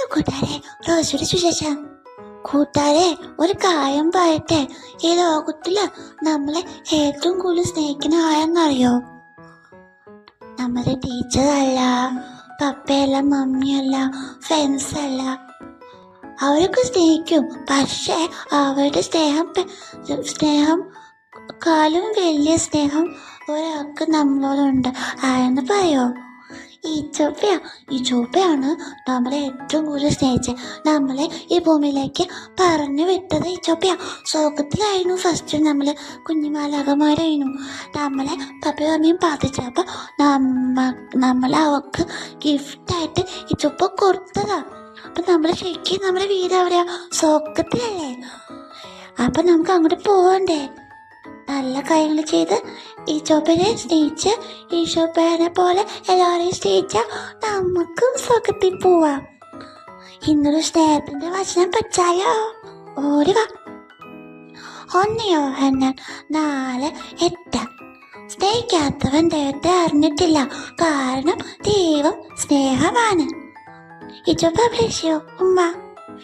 Hello കൂട്ടുകാരെ, റോസിയുടെ സുശേഷം. കൂട്ടുകാരെ, ഒരു കാര്യം പറയട്ടെ. ഈ ലോകത്തില് നമ്മളെ ഏറ്റവും കൂടുതൽ സ്നേഹിക്കുന്ന ആരെന്നറിയോ? നമ്മുടെ ടീച്ചറല്ല, പപ്പയല്ല, മമ്മിയല്ല, ഫ്രണ്ട്സ് അല്ല. അവരൊക്കെ സ്നേഹിക്കും, പക്ഷെ അവരുടെ സ്നേഹം കാലും വലിയ സ്നേഹം ഒരാൾക്ക് നമ്മളോടുണ്ട്. ആരെന്ന് പറയോ? ഈച്ചോപ്പയാണ് നമ്മളെ ഏറ്റവും കൂടുതൽ സ്നേഹിച്ചത്. നമ്മളെ ഈ ഭൂമിയിലേക്ക് പറഞ്ഞു വിട്ടത് ഈച്ചോപ്പയാ. സ്വർഗത്തിലായിരുന്നു ഫസ്റ്റ് നമ്മൾ കുഞ്ഞുമാലാകമാരായിരുന്നു. നമ്മളെ പപ്പയും അമ്മയും പ്രാർത്ഥിച്ചപ്പോൾ നമ്മളെ അവർക്ക് ഗിഫ്റ്റായിട്ട് ഈച്ചോപ്പ കൊടുത്തതാ. അപ്പം നമ്മൾ ശരിക്കും നമ്മുടെ വീട് എവിടെയാ? സ്വർഗത്തിലല്ലേ. അപ്പം നമുക്ക് അങ്ങോട്ട് പോകണ്ടേ? നല്ല കാര്യങ്ങൾ ചെയ്ത് ഈശോപ്പനെ സ്നേഹിച്ച് ഈശോപ്പനെ പോലെ എല്ലാവരെയും സ്നേഹിച്ച നമുക്കും സ്വർഗത്തിൽ പോവാം. ഇന്നൊരു സ്നേഹത്തിന്റെ വചനം പഠിച്ചാലോ? ഓടിവാ. 1 യോഹന്നാൻ 4:8. സ്നേഹിക്കാത്തവൻ ദൈവത്തെ അറിഞ്ഞിട്ടില്ല, കാരണം ദൈവം സ്നേഹമാണ്. ഈശോപ്പ ബ്ലെസ് യു. ഉമ്മ.